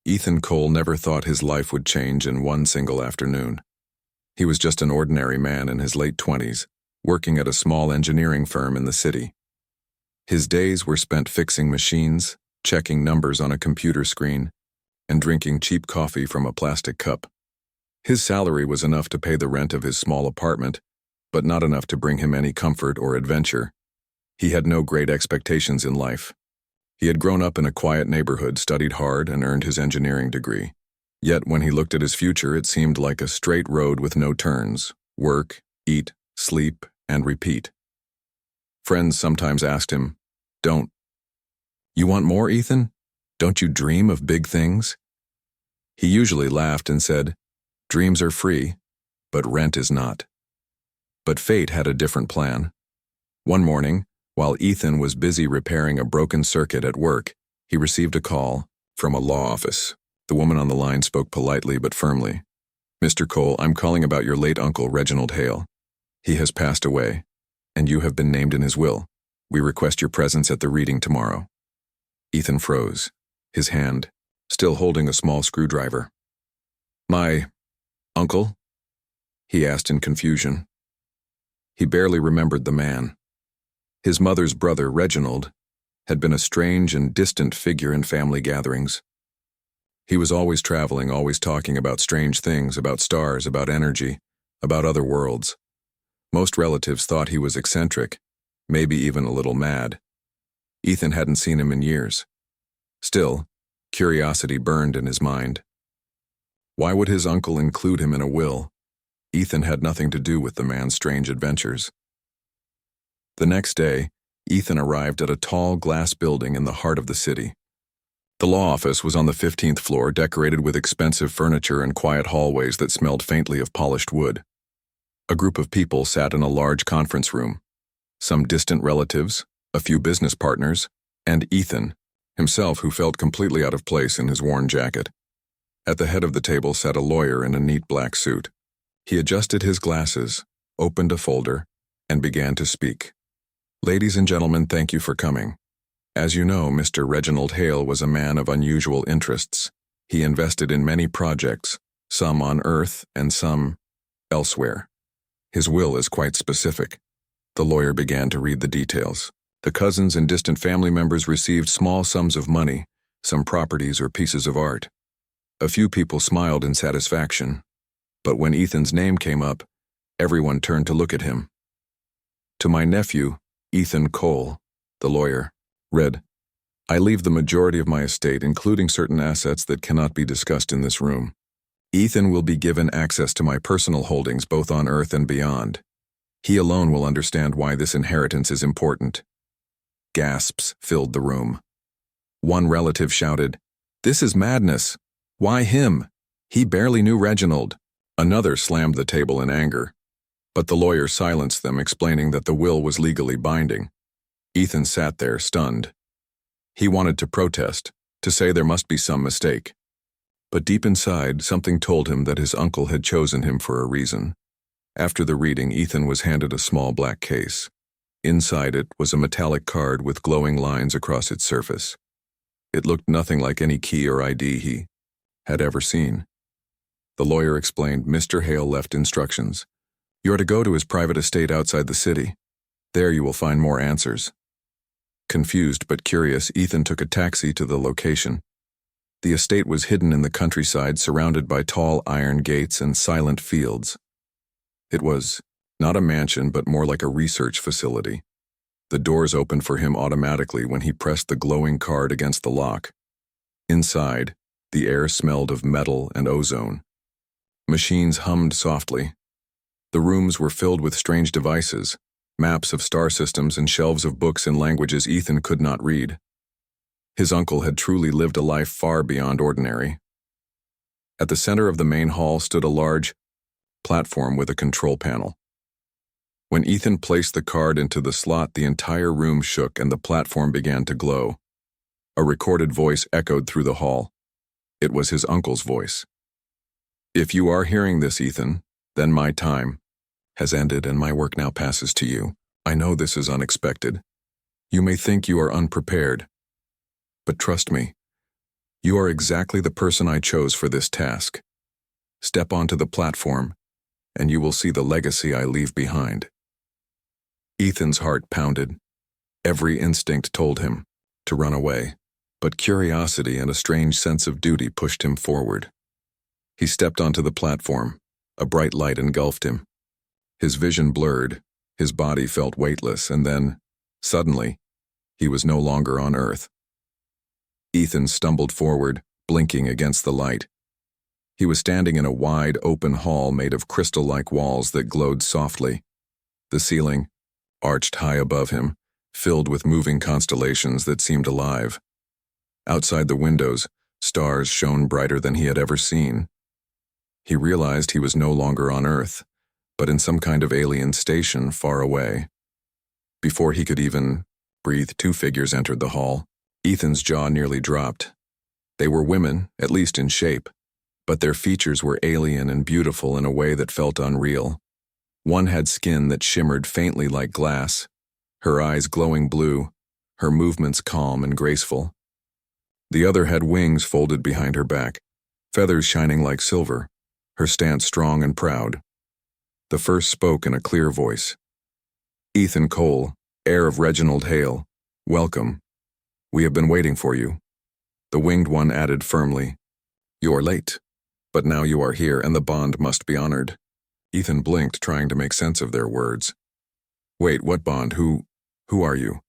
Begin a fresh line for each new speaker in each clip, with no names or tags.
Ethan Cole never thought his life would change in one single afternoon. He was just an ordinary man in his late 20s, working at a small engineering firm in the city. His days were spent fixing machines, checking numbers on a computer screen, and drinking cheap coffee from a plastic cup. His salary was enough to pay the rent of his small apartment, but not enough to bring him any comfort or adventure. He had no great expectations in life. He had grown up in a quiet neighborhood, studied hard, and earned his engineering degree. Yet when he looked at his future, it seemed like a straight road with no turns: work, eat, sleep, and repeat. Friends sometimes asked him, "You want more, Ethan? Don't you dream of big things?" He usually laughed and said, "Dreams are free, but rent is not." But fate had a different plan. One morning, while Ethan was busy repairing a broken circuit at work, he received a call from a law office. The woman on the line spoke politely but firmly. "Mr. Cole, I'm calling about your late uncle, Reginald Hale. He has passed away, and you have been named in his will. We request your presence at the reading tomorrow." Ethan froze, his hand still holding a small screwdriver. "My uncle?" he asked in confusion. He barely remembered the man. His mother's brother, Reginald, had been a strange and distant figure in family gatherings. He was always traveling, always talking about strange things, about stars, about energy, about other worlds. Most relatives thought he was eccentric, maybe even a little mad. Ethan hadn't seen him in years. Still, curiosity burned in his mind. Why would his uncle include him in a will? Ethan had nothing to do with the man's strange adventures. The next day, Ethan arrived at a tall glass building in the heart of the city. The law office was on the 15th floor, decorated with expensive furniture and quiet hallways that smelled faintly of polished wood. A group of people sat in a large conference room. Some distant relatives, a few business partners, and Ethan, himself, who felt completely out of place in his worn jacket. At the head of the table sat a lawyer in a neat black suit. He adjusted his glasses, opened a folder, and began to speak. "Ladies and gentlemen, thank you for coming. As you know, Mr. Reginald Hale was a man of unusual interests. He invested in many projects, some on Earth and some elsewhere. His will is quite specific." The lawyer began to read the details. The cousins and distant family members received small sums of money, some properties or pieces of art. A few people smiled in satisfaction, but when Ethan's name came up, everyone turned to look at him. "To my nephew, Ethan Cole," the lawyer read, "I leave the majority of my estate, including certain assets that cannot be discussed in this room. Ethan will be given access to my personal holdings both on Earth and beyond. He alone will understand why this inheritance is important." Gasps filled the room. One relative shouted, "This is madness. Why him? He barely knew Reginald." Another slammed the table in anger, but the lawyer silenced them, explaining that the will was legally binding. Ethan sat there, stunned. He wanted to protest, to say there must be some mistake. But deep inside, something told him that his uncle had chosen him for a reason. After the reading, Ethan was handed a small black case. Inside it was a metallic card with glowing lines across its surface. It looked nothing like any key or ID he had ever seen. The lawyer explained, "Mr. Hale left instructions. You are to go to his private estate outside the city. There you will find more answers." Confused but curious, Ethan took a taxi to the location. The estate was hidden in the countryside, surrounded by tall iron gates and silent fields. It was not a mansion, but more like a research facility. The doors opened for him automatically when he pressed the glowing card against the lock. Inside, the air smelled of metal and ozone. Machines hummed softly. The rooms were filled with strange devices, maps of star systems and shelves of books in languages Ethan could not read. His uncle had truly lived a life far beyond ordinary. At the center of the main hall stood a large platform with a control panel. When Ethan placed the card into the slot, the entire room shook and the platform began to glow. A recorded voice echoed through the hall. It was his uncle's voice. "If you are hearing this, Ethan, then my time has ended and my work now passes to you. I know this is unexpected. You may think you are unprepared. But trust me, You are exactly the person I chose for this task. Step onto the platform, and you will see the legacy I leave behind." Ethan's heart pounded. Every instinct told him to run away, but curiosity and a strange sense of duty pushed him forward. He stepped onto the platform. A bright light engulfed him. His vision blurred, his body felt weightless, and then, suddenly, he was no longer on Earth. Ethan stumbled forward, blinking against the light. He was standing in a wide, open hall made of crystal-like walls that glowed softly. The ceiling, arched high above him, filled with moving constellations that seemed alive. Outside the windows, stars shone brighter than he had ever seen. He realized he was no longer on Earth, but in some kind of alien station far away. Before he could even breathe, two figures entered the hall. Ethan's jaw nearly dropped. They were women, at least in shape, but their features were alien and beautiful in a way that felt unreal. One had skin that shimmered faintly like glass, her eyes glowing blue, her movements calm and graceful. The other had wings folded behind her back, feathers shining like silver, her stance strong and proud. The first spoke in a clear voice. "Ethan Cole, heir of Reginald Hale, welcome. We have been waiting for you." The winged one added firmly, "You are late, but now you are here and the bond must be honored." Ethan blinked, trying to make sense of their words. "Wait, what bond? Who are you?"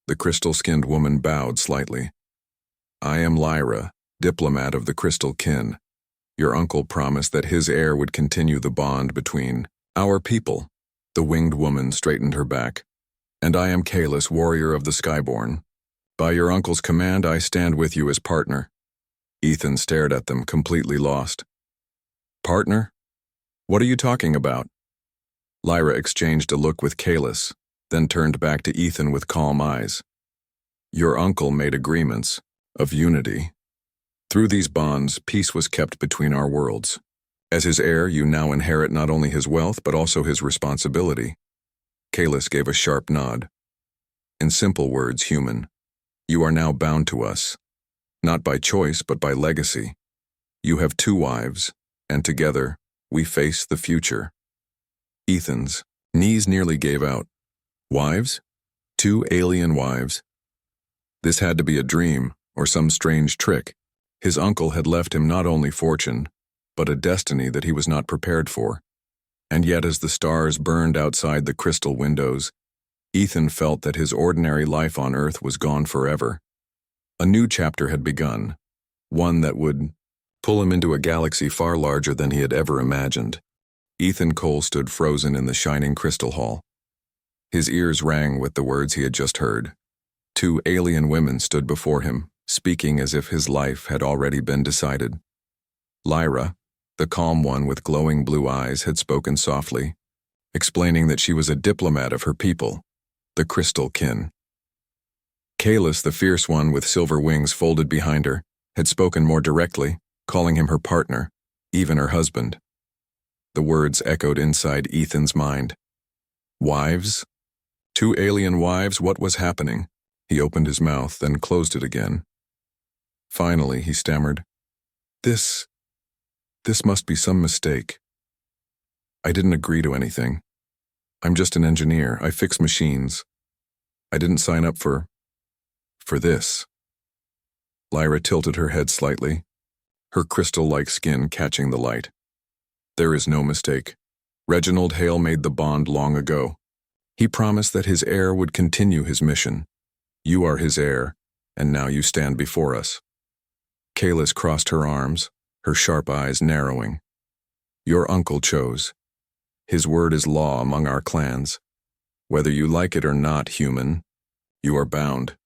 The crystal-skinned woman bowed slightly. "I am Lyra, diplomat of the Crystal Kin. Your uncle promised that his heir would continue the bond between our people." The winged woman straightened her back. "And I am Kalis, warrior of the Skyborn. By your uncle's command, I stand with you as partner." Ethan stared at them, completely lost. "Partner? What are you talking about?" Lyra exchanged a look with Kalis, then turned back to Ethan with calm eyes. "Your uncle made agreements of unity. Through these bonds, peace was kept between our worlds. As his heir, you now inherit not only his wealth, but also his responsibility." Kalis gave a sharp nod. "In simple words, human, you are now bound to us, not by choice, but by legacy. You have 2 wives, and together, we face the future." Ethan's knees nearly gave out. Wives? 2 alien wives? This had to be a dream, or some strange trick. His uncle had left him not only fortune, but a destiny that he was not prepared for. And yet as the stars burned outside the crystal windows, Ethan felt that his ordinary life on Earth was gone forever. A new chapter had begun, one that would pull him into a galaxy far larger than he had ever imagined. Ethan Cole stood frozen in the shining crystal hall. His ears rang with the words he had just heard. 2 alien women stood before him, speaking as if his life had already been decided. Lyra, the calm one with glowing blue eyes, had spoken softly, explaining that she was a diplomat of her people, the Crystal Kin. Kalis, the fierce one with silver wings folded behind her, had spoken more directly, calling him her partner, even her husband. The words echoed inside Ethan's mind. Wives? 2 alien wives? What was happening? He opened his mouth, then closed it again. Finally, he stammered, This must be some mistake. I didn't agree to anything. I'm just an engineer. I fix machines. I didn't sign up for this." Lyra tilted her head slightly, her crystal-like skin catching the light. "There is no mistake. Reginald Hale made the bond long ago. He promised that his heir would continue his mission. You are his heir, and now you stand before us." Kalis crossed her arms, her sharp eyes narrowing. "Your uncle chose. His word is law among our clans. Whether you like it or not, human, you are bound."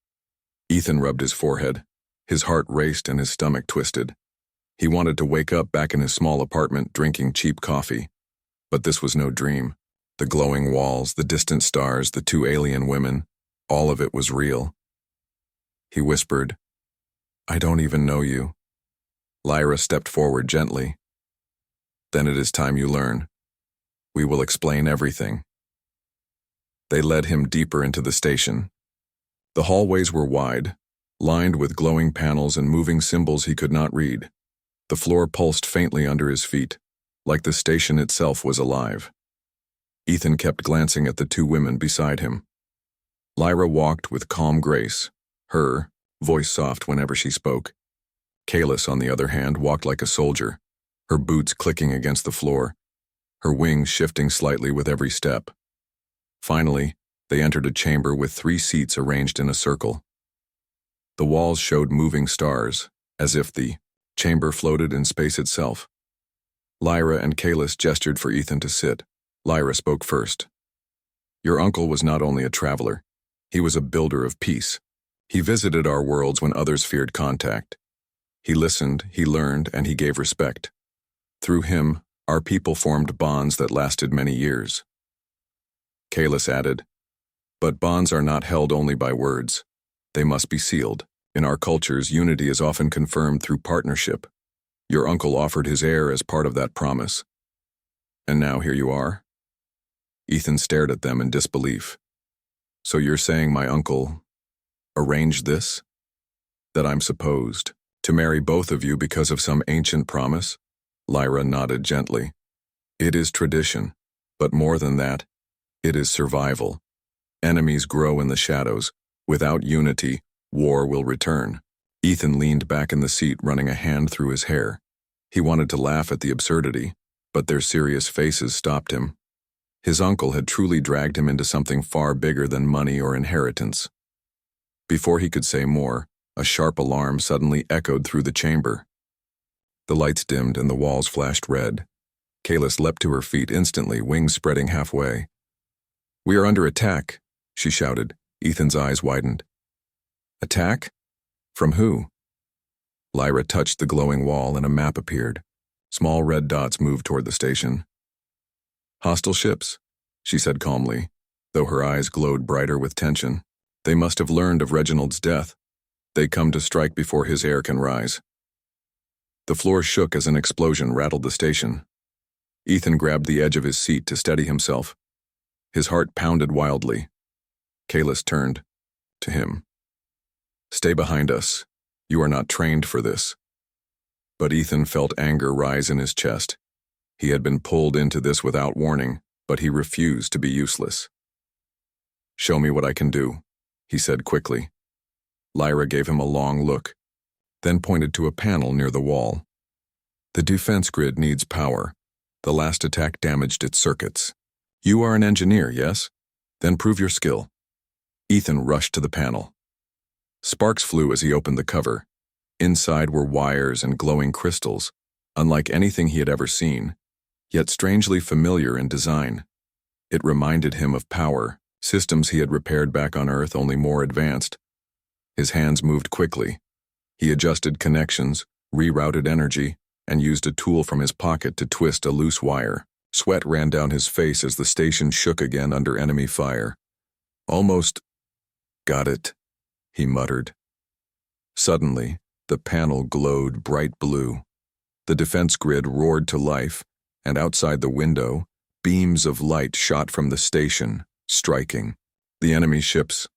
Ethan rubbed his forehead. His heart raced and his stomach twisted. He wanted to wake up back in his small apartment drinking cheap coffee. But this was no dream. The glowing walls, the distant stars, the 2 alien women, all of it was real. He whispered, "I don't even know you." Lyra stepped forward gently. "Then it is time you learn. We will explain everything." They led him deeper into the station. The hallways were wide, lined with glowing panels and moving symbols he could not read. The floor pulsed faintly under his feet, like the station itself was alive. Ethan kept glancing at the two women beside him. Lyra walked with calm grace, her voice soft whenever she spoke. Kalis, on the other hand, walked like a soldier, her boots clicking against the floor, her wings shifting slightly with every step. Finally, they entered a chamber with 3 seats arranged in a circle. The walls showed moving stars, as if the chamber floated in space itself. Lyra and Kalis gestured for Ethan to sit. Lyra spoke first. "Your uncle was not only a traveler, he was a builder of peace. He visited our worlds when others feared contact. He listened, he learned, and he gave respect. Through him, our people formed bonds that lasted many years." Kalis added, "But bonds are not held only by words. They must be sealed. In our cultures, unity is often confirmed through partnership. Your uncle offered his heir as part of that promise. And now here you are?" Ethan stared at them in disbelief. "So you're saying my uncle arranged this? That I'm supposed to marry both of you because of some ancient promise?" Lyra nodded gently. "It is tradition, but more than that, it is survival. Enemies grow in the shadows. Without unity, war will return." Ethan leaned back in the seat, running a hand through his hair. He wanted to laugh at the absurdity, but their serious faces stopped him. His uncle had truly dragged him into something far bigger than money or inheritance. Before he could say more, a sharp alarm suddenly echoed through the chamber. The lights dimmed and the walls flashed red. Kalis leapt to her feet instantly, wings spreading halfway. "We are under attack," she shouted. Ethan's eyes widened. "Attack? From who?" Lyra touched the glowing wall and a map appeared. Small red dots moved toward the station. "Hostile ships," she said calmly, though her eyes glowed brighter with tension. "They must have learned of Reginald's death. They come to strike before his heir can rise." The floor shook as an explosion rattled the station. Ethan grabbed the edge of his seat to steady himself. His heart pounded wildly. Kalis turned to him. "Stay behind us. You are not trained for this." But Ethan felt anger rise in his chest. He had been pulled into this without warning, but he refused to be useless. "Show me what I can do," he said quickly. Lyra gave him a long look, then pointed to a panel near the wall. "The defense grid needs power. The last attack damaged its circuits. You are an engineer, yes? Then prove your skill." Ethan rushed to the panel. Sparks flew as he opened the cover. Inside were wires and glowing crystals, unlike anything he had ever seen, yet strangely familiar in design. It reminded him of power, systems he had repaired back on Earth, only more advanced. His hands moved quickly. He adjusted connections, rerouted energy, and used a tool from his pocket to twist a loose wire. Sweat ran down his face as the station shook again under enemy fire. "Almost got it," he muttered. Suddenly, the panel glowed bright blue. The defense grid roared to life, and outside the window, beams of light shot from the station, striking the enemy ships.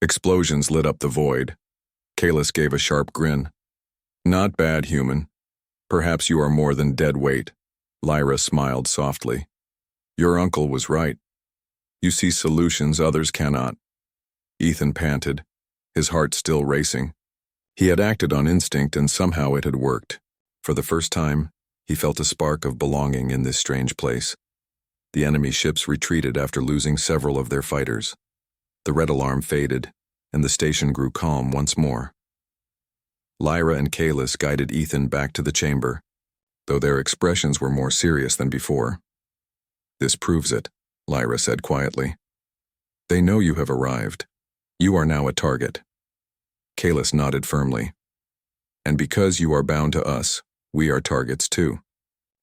Explosions lit up the void. Kalis gave a sharp grin. "Not bad, human. Perhaps you are more than dead weight." Lyra smiled softly. "Your uncle was right. You see solutions others cannot." Ethan panted, his heart still racing. He had acted on instinct and somehow it had worked. For the first time, he felt a spark of belonging in this strange place. The enemy ships retreated after losing several of their fighters. The red alarm faded, and the station grew calm once more. Lyra and Kalis guided Ethan back to the chamber, though their expressions were more serious than before. "This proves it," Lyra said quietly. "They know you have arrived. You are now a target." Kalis nodded firmly. "And because you are bound to us, we are targets too.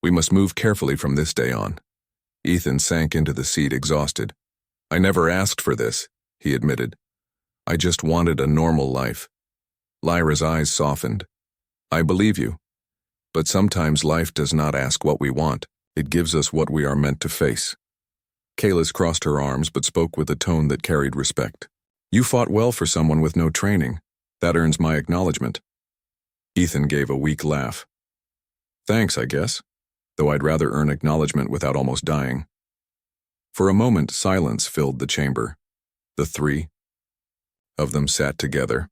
We must move carefully from this day on." Ethan sank into the seat, exhausted. "I never asked for this," he admitted. "I just wanted a normal life." Lyra's eyes softened. "I believe you. But sometimes life does not ask what we want. It gives us what we are meant to face." Kalis crossed her arms but spoke with a tone that carried respect. "You fought well for someone with no training. That earns my acknowledgement." Ethan gave a weak laugh. "Thanks, I guess, though I'd rather earn acknowledgement without almost dying." For a moment, silence filled the chamber. The three of them sat together,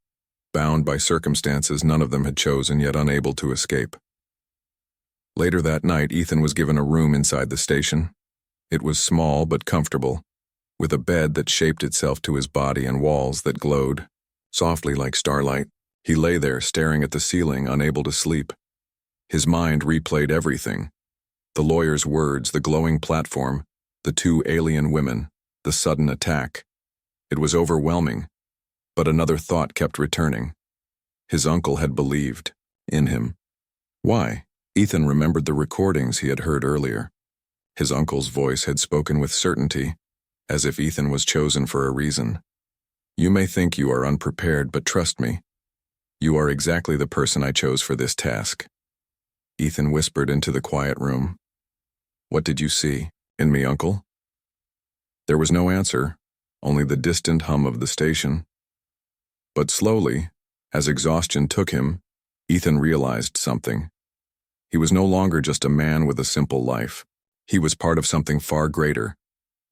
bound by circumstances none of them had chosen, yet unable to escape. Later that night, Ethan was given a room inside the station. It was small but comfortable, with a bed that shaped itself to his body and walls that glowed softly like starlight. He lay there, staring at the ceiling, unable to sleep. His mind replayed everything: the lawyer's words, the glowing platform, the two alien women, the sudden attack. It was overwhelming, but another thought kept returning. His uncle had believed in him. Why? Ethan remembered the recordings he had heard earlier. His uncle's voice had spoken with certainty, as if Ethan was chosen for a reason. "You may think you are unprepared, but trust me. You are exactly the person I chose for this task." Ethan whispered into the quiet room. "What did you see in me, Uncle?" There was no answer, only the distant hum of the station. But slowly, as exhaustion took him, Ethan realized something. He was no longer just a man with a simple life. He was part of something far greater,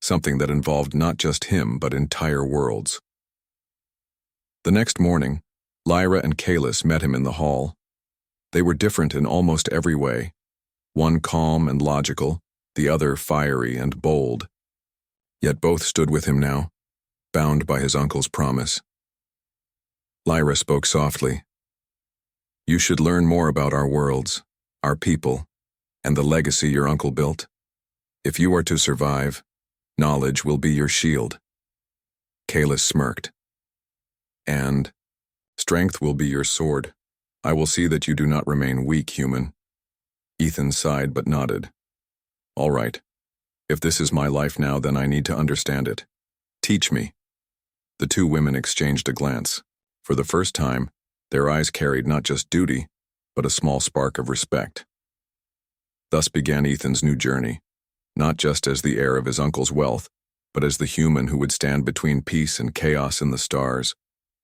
something that involved not just him but entire worlds. The next morning, Lyra and Kalis met him in the hall. They were different in almost every way, one calm and logical, the other fiery and bold. Yet both stood with him now, bound by his uncle's promise. Lyra spoke softly. "You should learn more about our worlds, our people, and the legacy your uncle built. If you are to survive, knowledge will be your shield." Kalis smirked. "And strength will be your sword. I will see that you do not remain weak, human." Ethan sighed but nodded. "All right. If this is my life now, then I need to understand it. Teach me." The two women exchanged a glance. For the first time, their eyes carried not just duty, but a small spark of respect. Thus began Ethan's new journey, not just as the heir of his uncle's wealth, but as the human who would stand between peace and chaos in the stars.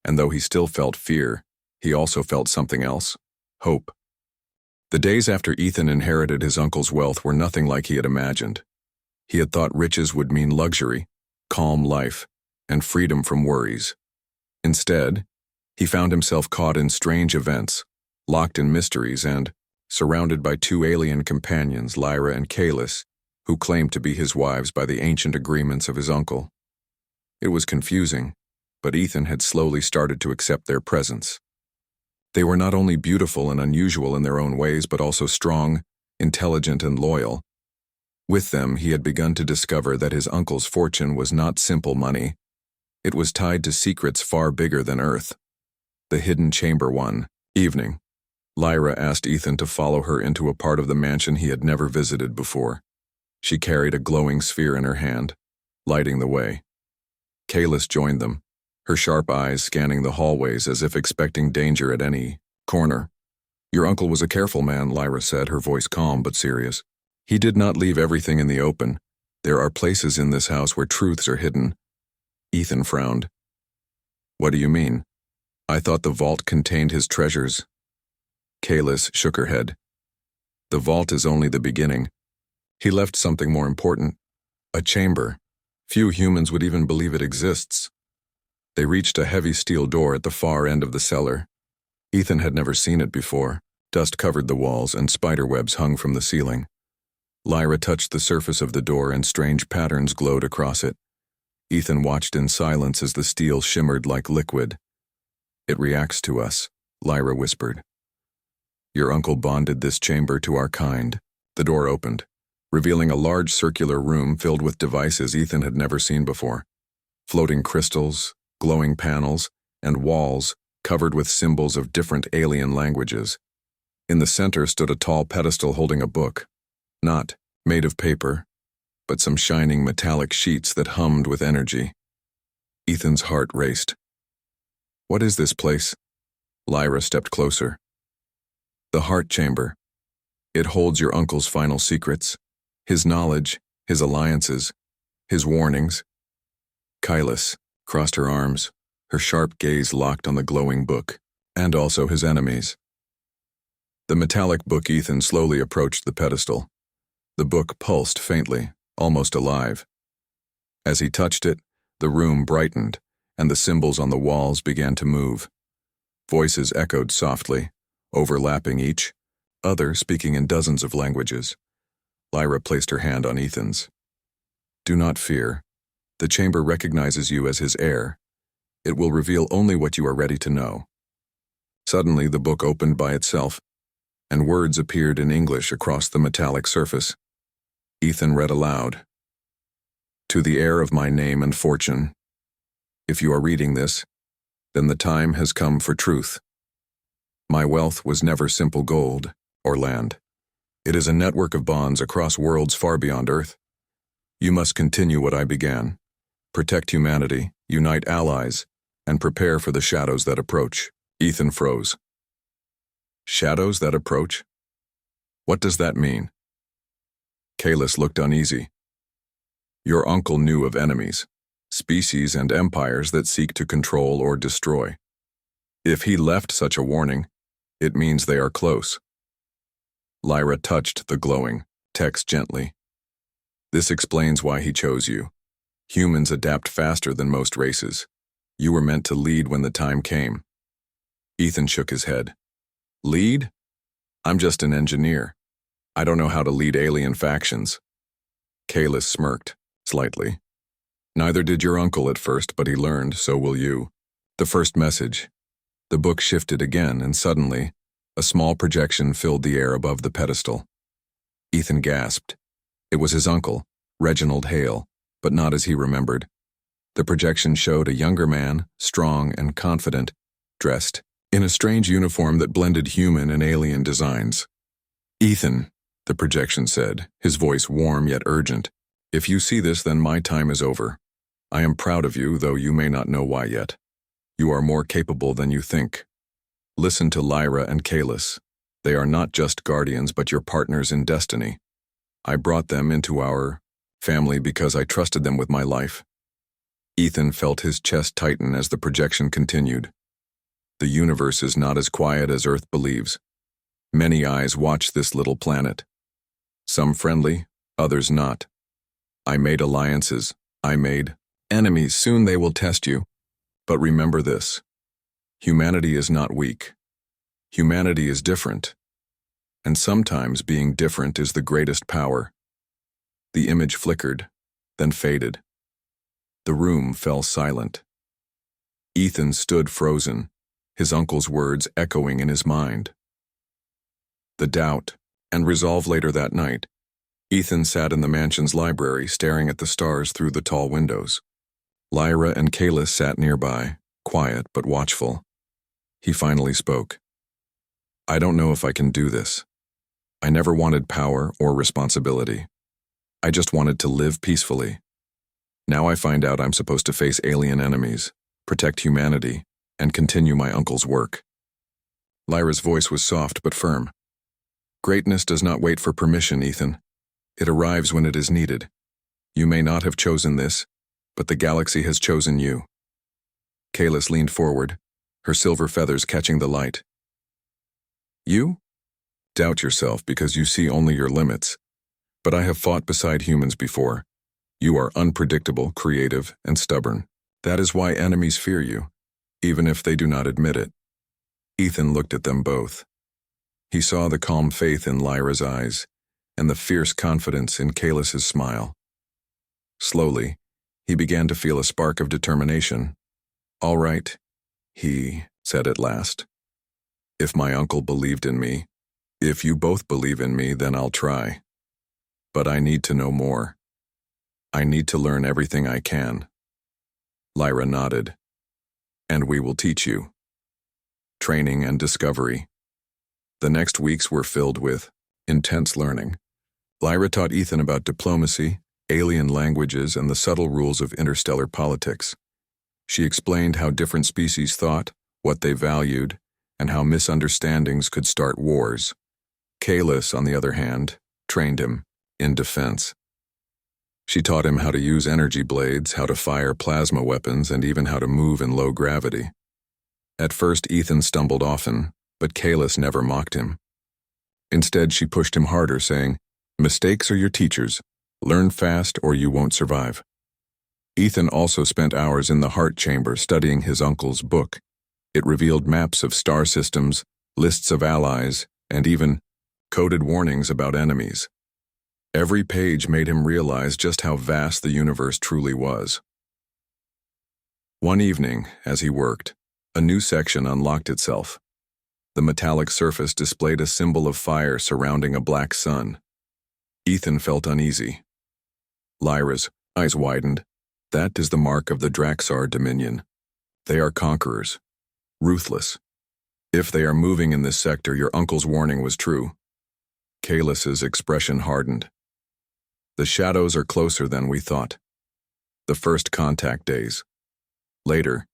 And though he still felt fear, he also felt something else: hope. The days after Ethan inherited his uncle's wealth were nothing like he had imagined. He had thought riches would mean luxury, calm life, and freedom from worries. Instead, he found himself caught in strange events, locked in mysteries, and surrounded by two alien companions, Lyra and Kalis, who claimed to be his wives by the ancient agreements of his uncle. It was confusing, but Ethan had slowly started to accept their presence. They were not only beautiful and unusual in their own ways, but also strong, intelligent, and loyal. With them, he had begun to discover that his uncle's fortune was not simple money. It was tied to secrets far bigger than Earth. The hidden chamber one evening, Lyra asked Ethan to follow her into a part of the mansion he had never visited before. She carried a glowing sphere in her hand, lighting the way. Kalis joined them, her sharp eyes scanning the hallways as if expecting danger at any corner. "Your uncle was a careful man," Lyra said, her voice calm but serious. "He did not leave everything in the open. There are places in this house where truths are hidden." Ethan frowned. "What do you mean? I thought the vault contained his treasures." Kalis shook her head. "The vault is only the beginning. He left something more important. A chamber. Few humans would even believe it exists." They reached a heavy steel door at the far end of the cellar. Ethan had never seen it before. Dust covered the walls and spiderwebs hung from the ceiling. Lyra touched the surface of the door and strange patterns glowed across it. Ethan watched in silence as the steel shimmered like liquid. "It reacts to us," Lyra whispered. "Your uncle bonded this chamber to our kind." The door opened, revealing a large circular room filled with devices Ethan had never seen before. Floating crystals, glowing panels, and walls covered with symbols of different alien languages. In the center stood a tall pedestal holding a book, not made of paper, but some shining metallic sheets that hummed with energy. Ethan's heart raced. "What is this place?" Lyra stepped closer. "The heart chamber. It holds your uncle's final secrets, his knowledge, his alliances, his warnings." Kalis crossed her arms, her sharp gaze locked on the glowing book. and also his enemies. The metallic book Ethan slowly approached the pedestal. The book pulsed faintly, almost alive. As he touched it, the room brightened, and the symbols on the walls began to move. Voices echoed softly, overlapping each, other speaking in dozens of languages. Lyra placed her hand on Ethan's. "Do not fear. The chamber recognizes you as his heir. It will reveal only what you are ready to know." Suddenly, the book opened by itself, and words appeared in English across the metallic surface. Ethan read aloud. "To the heir of my name and fortune. If you are reading this, then the time has come for truth. My wealth was never simple gold or land. It is a network of bonds across worlds far beyond Earth. You must continue what I began. Protect humanity, unite allies, and prepare for the shadows that approach." Ethan froze. "Shadows that approach? What does that mean?" Kalis looked uneasy. "Your uncle knew of enemies, species and empires that seek to control or destroy. If he left such a warning, it means they are close." Lyra touched the glowing text gently. "This explains why he chose you. Humans adapt faster than most races. You were meant to lead when the time came." Ethan shook his head. "Lead? I'm just an engineer. I don't know how to lead alien factions." Kalis smirked, slightly. "Neither did your uncle at first, but he learned, so will you." The first message. The book shifted again, and suddenly, a small projection filled the air above the pedestal. Ethan gasped. It was his uncle, Reginald Hale, but not as he remembered. The projection showed a younger man, strong and confident, dressed in a strange uniform that blended human and alien designs. "Ethan," the projection said, his voice warm yet urgent, "if you see this, then my time is over. I am proud of you, though you may not know why yet. You are more capable than you think. Listen to Lyra and Kalis. They are not just guardians, but your partners in destiny. I brought them into our family because I trusted them with my life." Ethan felt his chest tighten as the projection continued. The universe is not as quiet as Earth believes. Many eyes watch this little planet. Some friendly, others not. I made alliances. I made enemies. Soon they will test you. But remember this. Humanity is not weak. Humanity is different. And sometimes being different is the greatest power. The image flickered, then faded. The room fell silent. Ethan stood frozen, his uncle's words echoing in his mind. The doubt and resolve later that night, Ethan sat in the mansion's library staring at the stars through the tall windows. Lyra and Kalis sat nearby, quiet but watchful. He finally spoke. "I don't know if I can do this. I never wanted power or responsibility. I just wanted to live peacefully. Now I find out I'm supposed to face alien enemies, protect humanity, and continue my uncle's work." Lyra's voice was soft but firm. "Greatness does not wait for permission, Ethan. It arrives when it is needed. You may not have chosen this, but the galaxy has chosen you." Kalis leaned forward, her silver feathers catching the light. "You? Doubt yourself because you see only your limits. But I have fought beside humans before. You are unpredictable, creative, and stubborn. That is why enemies fear you, even if they do not admit it." Ethan looked at them both. He saw the calm faith in Lyra's eyes and the fierce confidence in Kalis's smile. Slowly, he began to feel a spark of determination. "All right," he said at last. "If my uncle believed in me, if you both believe in me, then I'll try. But I need to know more. I need to learn everything I can." Lyra nodded. "And we will teach you." Training and discovery. The next weeks were filled with intense learning. Lyra taught Ethan about diplomacy, alien languages, and the subtle rules of interstellar politics. She explained how different species thought, what they valued, and how misunderstandings could start wars. Kalis, on the other hand, trained him in defense. She taught him how to use energy blades, how to fire plasma weapons, and even how to move in low gravity. At first, Ethan stumbled often, but Kalis never mocked him. Instead, she pushed him harder, saying, "Mistakes are your teachers. Learn fast or you won't survive." Ethan also spent hours in the heart chamber studying his uncle's book. It revealed maps of star systems, lists of allies, and even coded warnings about enemies. Every page made him realize just how vast the universe truly was. One evening, as he worked, a new section unlocked itself. The metallic surface displayed a symbol of fire surrounding a black sun. Ethan felt uneasy. Lyra's eyes widened. That is the mark of the Draxar Dominion. They are conquerors, ruthless. If they are moving in this sector, your uncle's warning was true. Kalis's expression hardened. The shadows are closer than we thought. The first contact days. Later,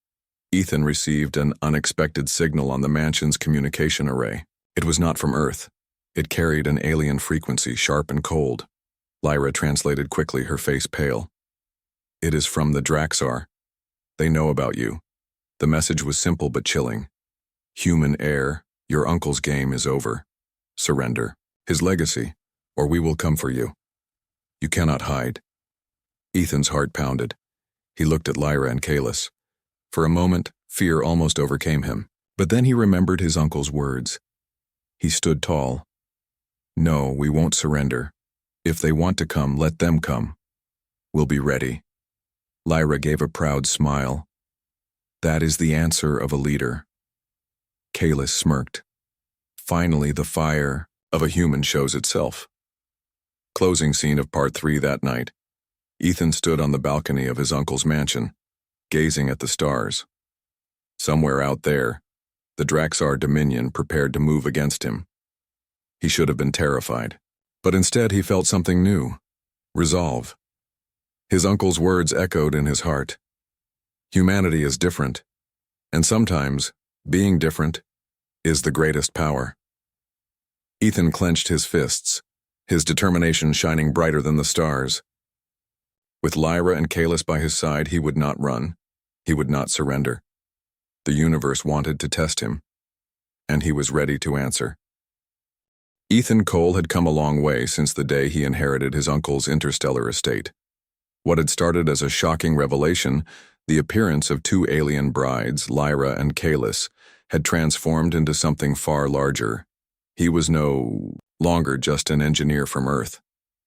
Ethan received an unexpected signal on the mansion's communication array. It was not from Earth. It carried an alien frequency, sharp and cold. Lyra translated quickly, her face pale. "It is from the Draxar. They know about you." The message was simple but chilling. "Human heir, your uncle's game is over. Surrender. His legacy, or we will come for you. You cannot hide." Ethan's heart pounded. He looked at Lyra and Kalis. For a moment, fear almost overcame him, but then he remembered his uncle's words. He stood tall. "No, we won't surrender. If they want to come, let them come. We'll be ready." Lyra gave a proud smile. "That is the answer of a leader." Kalis smirked. Finally, the fire of a human shows itself. Closing scene of Part 3 that night. Ethan stood on the balcony of his uncle's mansion, gazing at the stars. Somewhere out there, the Draxar Dominion prepared to move against him. He should have been terrified, but instead he felt something new. Resolve. His uncle's words echoed in his heart. Humanity is different, and sometimes, being different is the greatest power. Ethan clenched his fists, his determination shining brighter than the stars. With Lyra and Kalis by his side, he would not run. He would not surrender. The universe wanted to test him, and he was ready to answer. Ethan Cole had come a long way since the day he inherited his uncle's interstellar estate. What had started as a shocking revelation, the appearance of two alien brides, Lyra and Kalis, had transformed into something far larger. He was no longer just an engineer from Earth.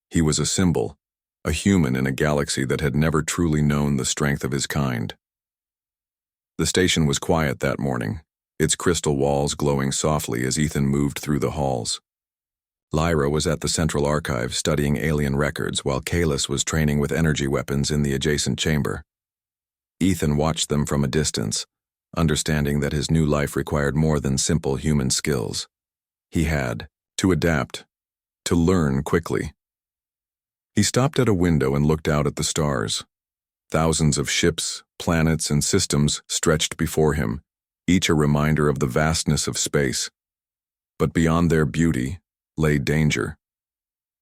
He was a symbol, a human in a galaxy that had never truly known the strength of his kind. The station was quiet that morning, its crystal walls glowing softly as Ethan moved through the halls. Lyra was at the Central Archive studying alien records while Kalis was training with energy weapons in the adjacent chamber. Ethan watched them from a distance, understanding that his new life required more than simple human skills. He had to adapt, to learn quickly. He stopped at a window and looked out at the stars. Thousands of ships, planets, and systems stretched before him, each a reminder of the vastness of space. But beyond their beauty lay danger.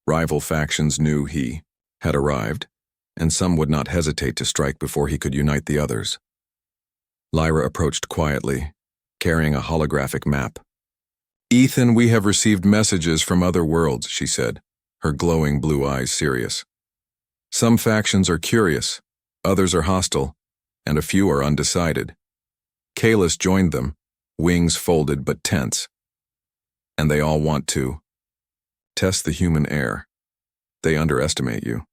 Rival factions knew he had arrived, and some would not hesitate to strike before he could unite the others. Lyra approached quietly, carrying a holographic map. "Ethan, we have received messages from other worlds," she said, her glowing blue eyes serious. "Some factions are curious, others are hostile, and a few are undecided. Kalis joined them, wings folded but tense. And they all want to test the human heir. They underestimate you.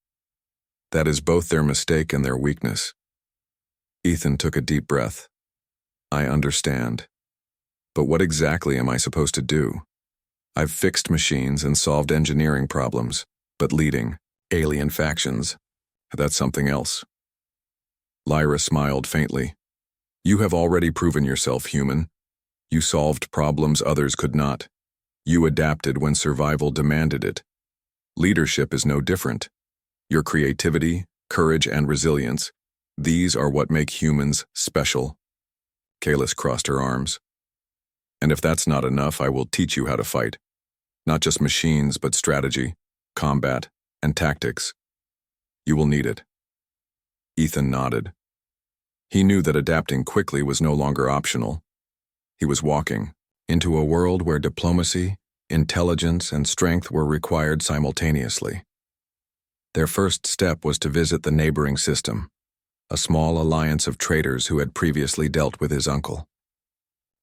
That is both their mistake and their weakness." Ethan took a deep breath. "I understand. But what exactly am I supposed to do? I've fixed machines and solved engineering problems, but leading alien factions, that's something else." Lyra smiled faintly. "You have already proven yourself human. You solved problems others could not. You adapted when survival demanded it. Leadership is no different. Your creativity, courage, and resilience, these are what make humans special." Kalis crossed her arms. "And if that's not enough, I will teach you how to fight. Not just machines, but strategy, combat, and tactics. You will need it." Ethan nodded. He knew that adapting quickly was no longer optional. He was walking into a world where diplomacy, intelligence, and strength were required simultaneously. Their first step was to visit the neighboring system, a small alliance of traders who had previously dealt with his uncle.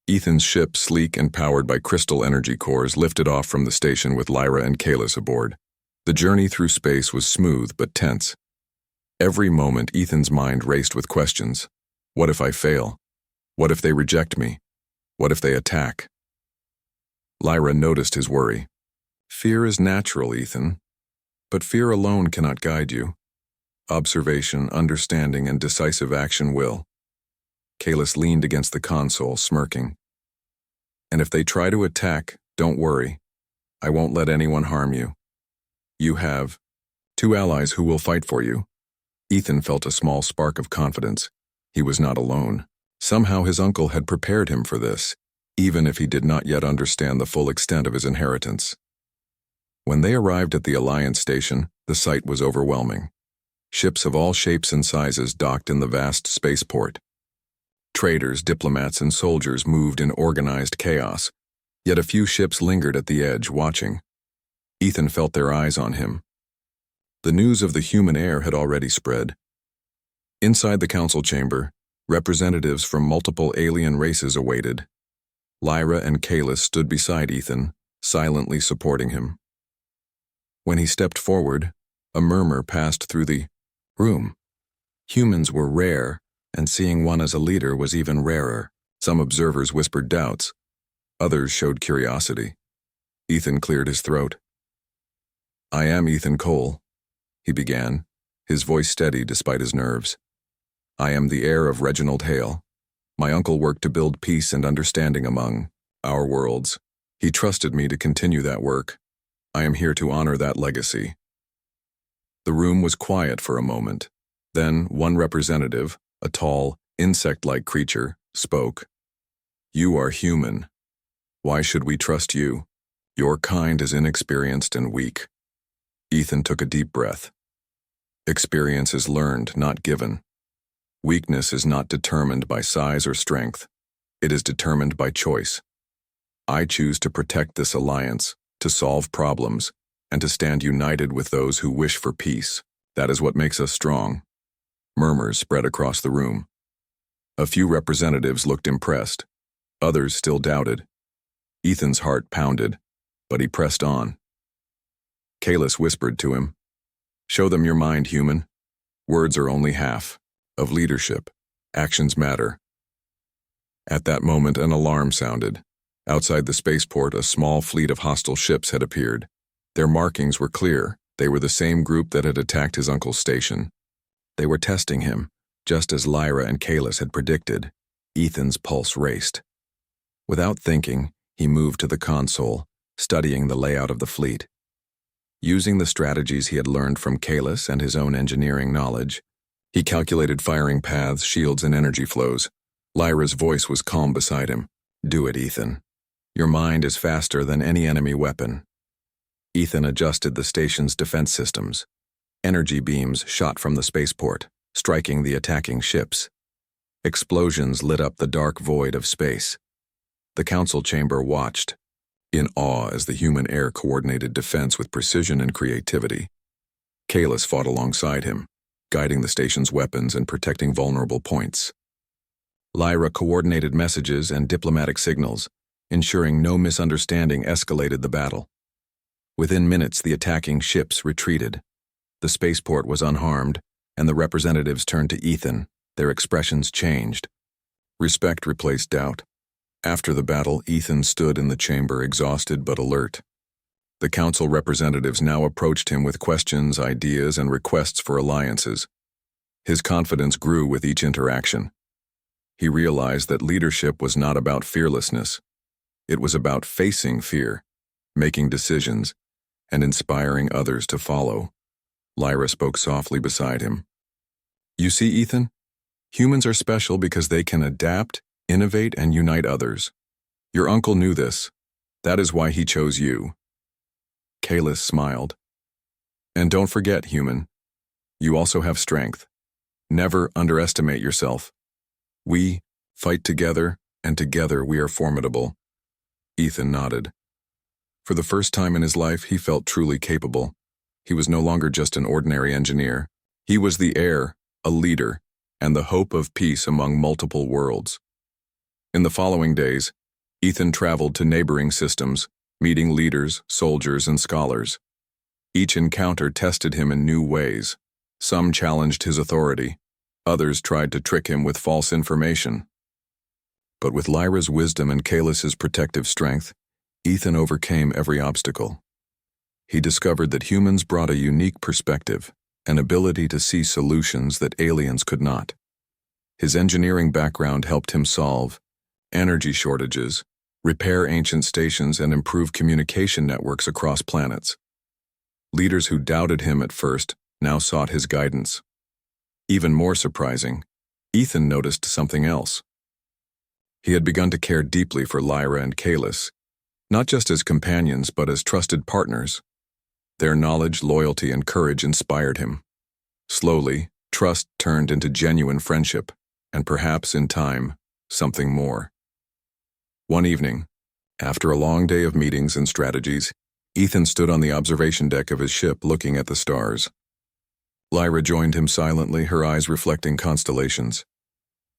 Ethan's ship, sleek and powered by crystal energy cores, lifted off from the station with Lyra and Kalis aboard. The journey through space was smooth but tense. Every moment, Ethan's mind raced with questions. What if I fail? What if they reject me? What if they attack? Lyra noticed his worry. Fear is natural, Ethan, but fear alone cannot guide you. Observation, understanding, and decisive action will. Kalis leaned against the console, smirking. And if they try to attack, don't worry. I won't let anyone harm you. You have 2 allies who will fight for you. Ethan felt a small spark of confidence. He was not alone. Somehow his uncle had prepared him for this, even if he did not yet understand the full extent of his inheritance. When they arrived at the Alliance station, the sight was overwhelming. Ships of all shapes and sizes docked in the vast spaceport. Traders, diplomats, and soldiers moved in organized chaos, yet a few ships lingered at the edge, watching. Ethan felt their eyes on him. The news of the human heir had already spread. Inside the council chamber, representatives from multiple alien races awaited. Lyra and Kalis stood beside Ethan, silently supporting him. When he stepped forward, a murmur passed through the room. Humans were rare, and seeing one as a leader was even rarer. Some observers whispered doubts. Others showed curiosity. Ethan cleared his throat. I am Ethan Cole, he began, his voice steady despite his nerves. I am the heir of Reginald Hale. My uncle worked to build peace and understanding among our worlds. He trusted me to continue that work. I am here to honor that legacy. The room was quiet for a moment. Then one representative, a tall, insect-like creature, spoke. You are human. Why should we trust you? Your kind is inexperienced and weak. Ethan took a deep breath. Experience is learned, not given. Weakness is not determined by size or strength. It is determined by choice. I choose to protect this alliance, to solve problems, and to stand united with those who wish for peace. That is what makes us strong. Murmurs spread across the room. A few representatives looked impressed. Others still doubted. Ethan's heart pounded, but he pressed on. Kalis whispered to him, Show them your mind, human. Words are only half of leadership. Actions matter. At that moment, an alarm sounded. Outside the spaceport, a small fleet of hostile ships had appeared. Their markings were clear. They were the same group that had attacked his uncle's station. They were testing him, just as Lyra and Kalis had predicted. Ethan's pulse raced. Without thinking, he moved to the console, studying the layout of the fleet. Using the strategies he had learned from Kalis and his own engineering knowledge, he calculated firing paths, shields, and energy flows. Lyra's voice was calm beside him. Do it, Ethan. Your mind is faster than any enemy weapon. Ethan adjusted the station's defense systems. Energy beams shot from the spaceport, striking the attacking ships. Explosions lit up the dark void of space. The council chamber watched, in awe as the human heir coordinated defense with precision and creativity. Kalis fought alongside him, guiding the station's weapons and protecting vulnerable points. Lyra coordinated messages and diplomatic signals, ensuring no misunderstanding escalated the battle. Within minutes, the attacking ships retreated. The spaceport was unharmed, and the representatives turned to Ethan. Their expressions changed. Respect replaced doubt. After the battle, Ethan stood in the chamber, exhausted but alert. The council representatives now approached him with questions, ideas, and requests for alliances. His confidence grew with each interaction. He realized that leadership was not about fearlessness. It was about facing fear, making decisions, and inspiring others to follow. Lyra spoke softly beside him. You see, Ethan? Humans are special because they can adapt, innovate, and unite others. Your uncle knew this. That is why he chose you. Kalis smiled. And don't forget, human, you also have strength. Never underestimate yourself. We fight together and together we are formidable." Ethan nodded. For the first time in his life, he felt truly capable. He was no longer just an ordinary engineer. He was the heir, a leader, and the hope of peace among multiple worlds. In the following days, Ethan traveled to neighboring systems, meeting leaders, soldiers, and scholars. Each encounter tested him in new ways. Some challenged his authority. Others tried to trick him with false information. But with Lyra's wisdom and Kaelus's protective strength, Ethan overcame every obstacle. He discovered that humans brought a unique perspective, an ability to see solutions that aliens could not. His engineering background helped him solve energy shortages, repair ancient stations, and improve communication networks across planets. Leaders who doubted him at first now sought his guidance. Even more surprising, Ethan noticed something else. He had begun to care deeply for Lyra and Kaelus, not just as companions but as trusted partners. Their knowledge, loyalty, and courage inspired him. Slowly, trust turned into genuine friendship, and perhaps, in time, something more. One evening, after a long day of meetings and strategies, Ethan stood on the observation deck of his ship looking at the stars. Lyra joined him silently, her eyes reflecting constellations.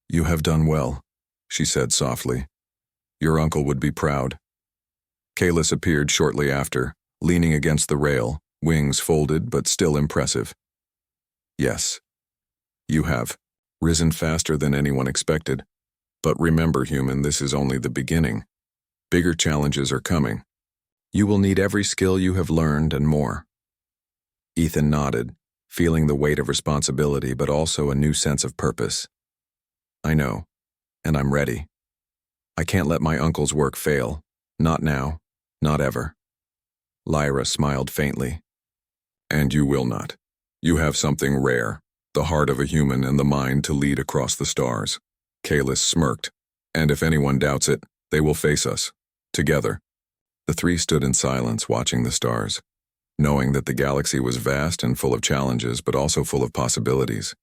"You have done well," she said softly. "Your uncle would be proud." Kaelus appeared shortly after, leaning against the rail, wings folded but still impressive. "Yes, you have risen faster than anyone expected. But remember, human, this is only the beginning. Bigger challenges are coming. You will need every skill you have learned and more." Ethan nodded, feeling the weight of responsibility but also a new sense of purpose. "I know, and I'm ready. I can't let my uncle's work fail. Not now, not ever." Lyra smiled faintly. "And you will not. You have something rare, the heart of a human and the mind to lead across the stars." Kaelus smirked. "And if anyone doubts it, they will face us. Together." The three stood in silence watching the stars, knowing that the galaxy was vast and full of challenges but also full of possibilities.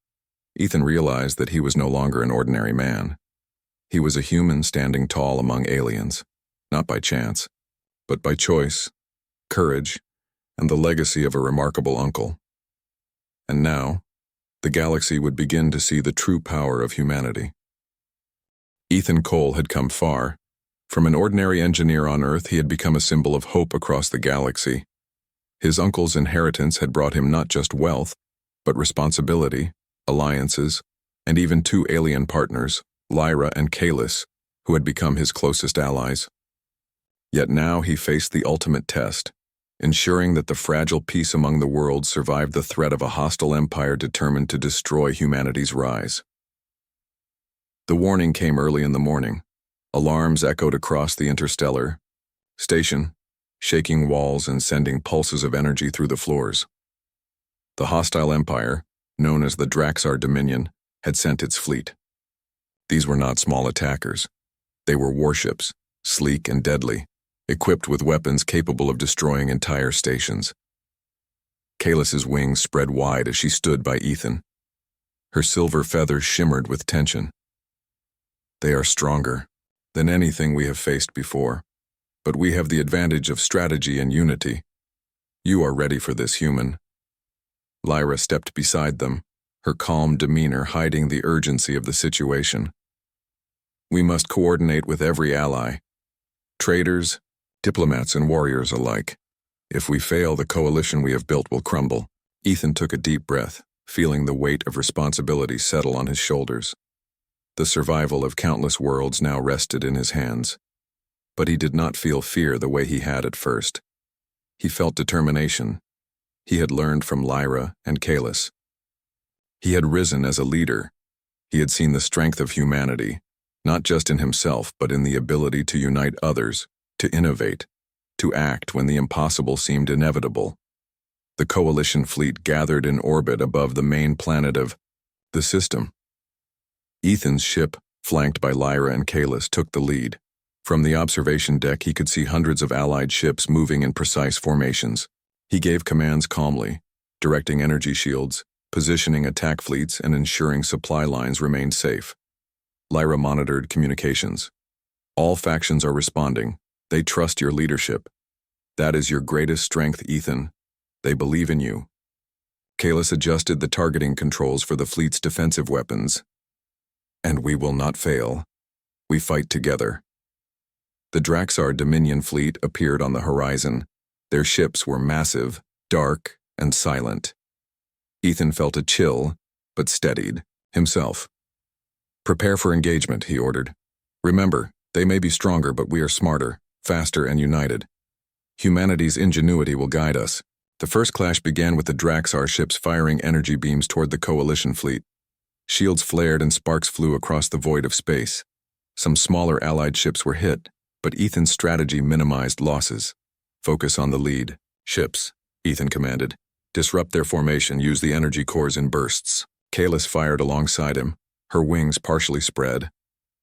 Ethan realized that he was no longer an ordinary man. He was a human standing tall among aliens, not by chance, but by choice, courage, and the legacy of a remarkable uncle. And now, the galaxy would begin to see the true power of humanity. Ethan Cole had come far. From an ordinary engineer on Earth, he had become a symbol of hope across the galaxy. His uncle's inheritance had brought him not just wealth, but responsibility, alliances, and even two alien partners, Lyra and Kaelus, who had become his closest allies. Yet now he faced the ultimate test, ensuring that the fragile peace among the worlds survived the threat of a hostile empire determined to destroy humanity's rise. The warning came early in the morning. Alarms echoed across the interstellar station, shaking walls and sending pulses of energy through the floors. The hostile empire, known as the Draxar Dominion, had sent its fleet. These were not small attackers. They were warships, sleek and deadly, equipped with weapons capable of destroying entire stations. Kaelus's wings spread wide as she stood by Ethan. Her silver feathers shimmered with tension. "They are stronger than anything we have faced before, but we have the advantage of strategy and unity. You are ready for this, human." Lyra stepped beside them, her calm demeanor hiding the urgency of the situation. "We must coordinate with every ally, traders, diplomats, and warriors alike. If we fail, the coalition we have built will crumble." Ethan took a deep breath, feeling the weight of responsibility settle on his shoulders. The survival of countless worlds now rested in his hands. But he did not feel fear the way he had at first. He felt determination. He had learned from Lyra and Kaelus. He had risen as a leader. He had seen the strength of humanity, not just in himself, but in the ability to unite others, to innovate, to act when the impossible seemed inevitable. The coalition fleet gathered in orbit above the main planet of the system. Ethan's ship, flanked by Lyra and Kaelus, took the lead. From the observation deck, he could see hundreds of allied ships moving in precise formations. He gave commands calmly, directing energy shields, positioning attack fleets, and ensuring supply lines remained safe. Lyra monitored communications, All factions are responding. They trust your leadership. That is your greatest strength, Ethan. They believe in you. Kahless adjusted the targeting controls for the fleet's defensive weapons. And we will not fail. We fight together. The Draxar Dominion fleet appeared on the horizon. Their ships were massive, dark, and silent. Ethan felt a chill, but steadied himself. Prepare for engagement, he ordered. Remember, they may be stronger, but we are smarter, faster, and united. Humanity's ingenuity will guide us. The first clash began with the Draxar ships firing energy beams toward the Coalition fleet. Shields flared and sparks flew across the void of space. Some smaller Allied ships were hit, but Ethan's strategy minimized losses. Focus on the lead ships, Ethan commanded. Disrupt their formation, use the energy cores in bursts. Kahless fired alongside him, her wings partially spread,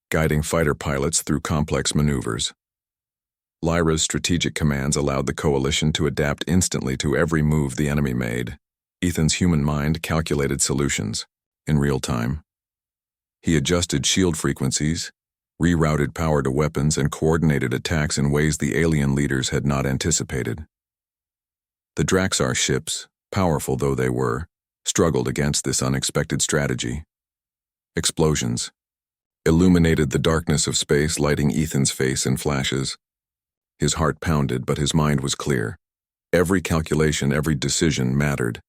guiding fighter pilots through complex maneuvers. Lyra's strategic commands allowed the Coalition to adapt instantly to every move the enemy made. Ethan's human mind calculated solutions in real time. He adjusted shield frequencies, rerouted power to weapons, and coordinated attacks in ways the alien leaders had not anticipated. The Draxar ships, powerful though they were, struggled against this unexpected strategy. Explosions illuminated the darkness of space, lighting Ethan's face in flashes. His heart pounded, but his mind was clear. Every calculation, every decision mattered.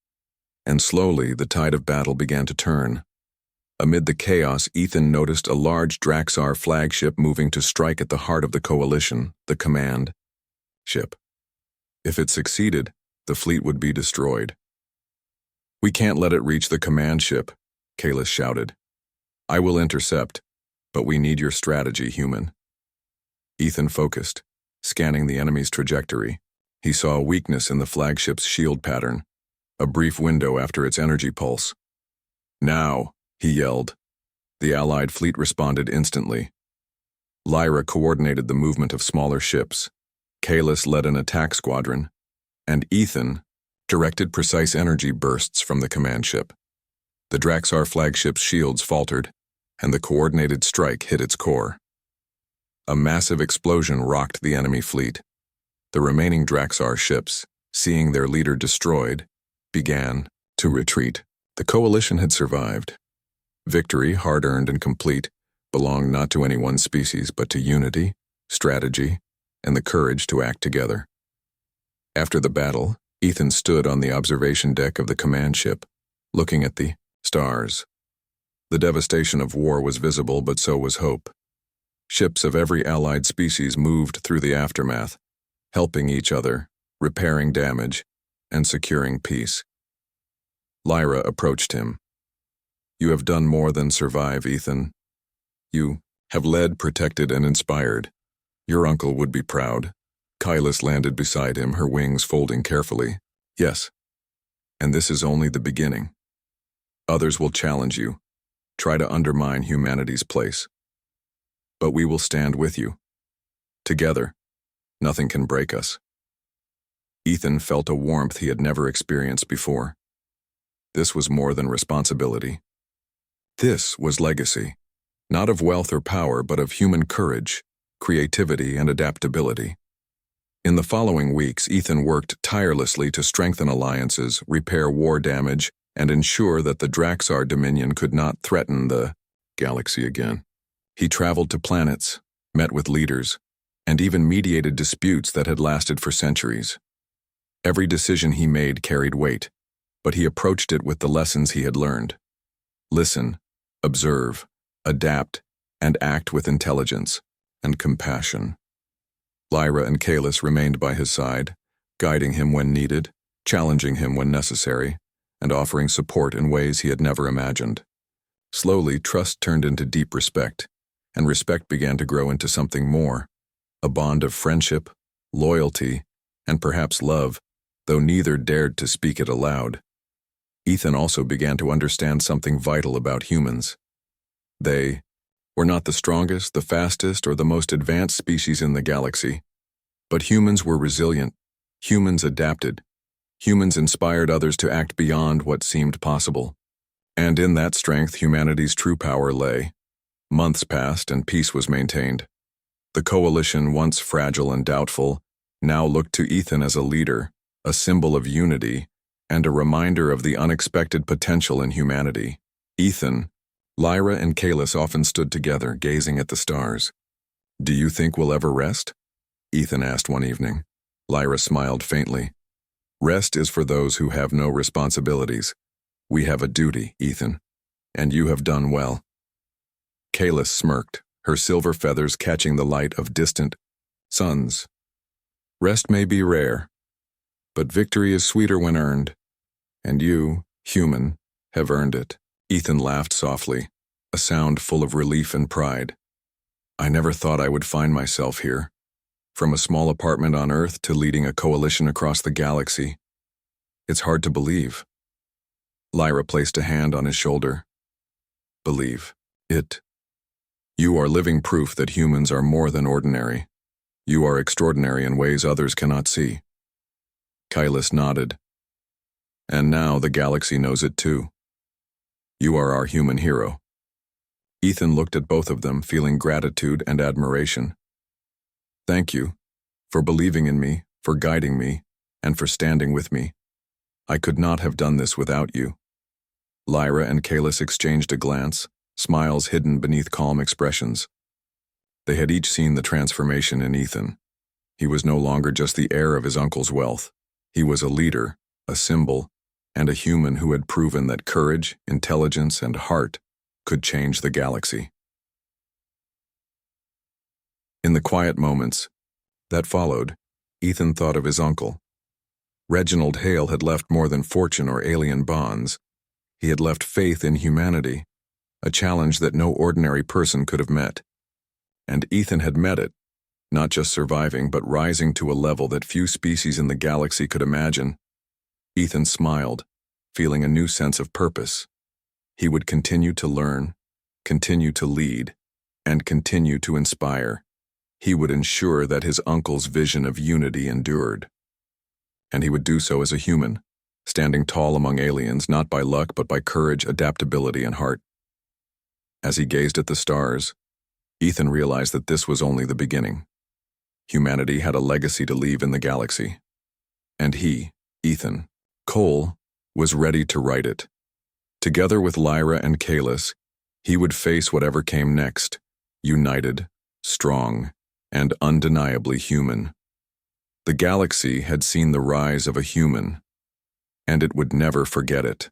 And slowly, the tide of battle began to turn. Amid the chaos, Ethan noticed a large Draxar flagship moving to strike at the heart of the Coalition, the command ship. If it succeeded, the fleet would be destroyed. We can't let it reach the command ship, Kahless shouted. I will intercept, but we need your strategy, human. Ethan focused, scanning the enemy's trajectory. He saw a weakness in the flagship's shield pattern, a brief window after its energy pulse. Now, he yelled. The Allied fleet responded instantly. Lyra coordinated the movement of smaller ships. Kahless led an attack squadron, and Ethan directed precise energy bursts from the command ship. The Draxar flagship's shields faltered, and the coordinated strike hit its core. A massive explosion rocked the enemy fleet. The remaining Draxar ships, seeing their leader destroyed, began to retreat. The Coalition had survived. Victory, hard-earned and complete, belonged not to any one species, but to unity, strategy, and the courage to act together. After the battle, Ethan stood on the observation deck of the command ship, looking at the stars. The devastation of war was visible, but so was hope. Ships of every Allied species moved through the aftermath, helping each other, repairing damage, and securing peace. Lyra approached him. You have done more than survive, Ethan. You have led, protected, and inspired. Your uncle would be proud. Kahless landed beside him, her wings folding carefully. Yes, and this is only the beginning. Others will challenge you, try to undermine humanity's place. But we will stand with you. Together, nothing can break us. Ethan felt a warmth he had never experienced before. This was more than responsibility. This was legacy, not of wealth or power, but of human courage, creativity, and adaptability. In the following weeks, Ethan worked tirelessly to strengthen alliances, repair war damage, and ensure that the Draxar Dominion could not threaten the galaxy again. He traveled to planets, met with leaders, and even mediated disputes that had lasted for centuries. Every decision he made carried weight, but he approached it with the lessons he had learned. Listen, observe, adapt, and act with intelligence and compassion. Lyra and Kahless remained by his side, guiding him when needed, challenging him when necessary, and offering support in ways he had never imagined. Slowly, trust turned into deep respect, and respect began to grow into something more, a bond of friendship, loyalty, and perhaps love, though neither dared to speak it aloud. Ethan also began to understand something vital about humans. They were not the strongest, the fastest, or the most advanced species in the galaxy, but humans were resilient, humans adapted, humans inspired others to act beyond what seemed possible. And in that strength, humanity's true power lay. Months passed and peace was maintained. The coalition, once fragile and doubtful, now looked to Ethan as a leader, a symbol of unity, and a reminder of the unexpected potential in humanity. Ethan, Lyra, and Kalis often stood together, gazing at the stars. "Do you think we'll ever rest?" Ethan asked one evening. Lyra smiled faintly. "Rest is for those who have no responsibilities. We have a duty, Ethan, and you have done well." Kalis smirked, her silver feathers catching the light of distant suns. "Rest may be rare, but victory is sweeter when earned, and you, human, have earned it." Ethan laughed softly, a sound full of relief and pride. "I never thought I would find myself here. From a small apartment on Earth to leading a coalition across the galaxy. It's hard to believe." Lyra placed a hand on his shoulder. "Believe it. You are living proof that humans are more than ordinary. You are extraordinary in ways others cannot see." Kalis nodded. "And now the galaxy knows it too. You are our human hero." Ethan looked at both of them, feeling gratitude and admiration. "Thank you for believing in me, for guiding me, and for standing with me. I could not have done this without you." Lyra and Kalis exchanged a glance, smiles hidden beneath calm expressions. They had each seen the transformation in Ethan. He was no longer just the heir of his uncle's wealth. He was a leader, a symbol, and a human who had proven that courage, intelligence, and heart could change the galaxy. In the quiet moments that followed, Ethan thought of his uncle. Reginald Hale had left more than fortune or alien bonds. He had left faith in humanity, a challenge that no ordinary person could have met. And Ethan had met it, not just surviving, but rising to a level that few species in the galaxy could imagine. Ethan smiled, feeling a new sense of purpose. He would continue to learn, continue to lead, and continue to inspire. He would ensure that his uncle's vision of unity endured. And he would do so as a human, standing tall among aliens, not by luck but by courage, adaptability, and heart. As he gazed at the stars, Ethan realized that this was only the beginning. Humanity had a legacy to leave in the galaxy. And he, Ethan, Cole, was ready to write it. Together with Lyra and Kalis, he would face whatever came next, united, strong, and undeniably human. The galaxy had seen the rise of a human, and it would never forget it.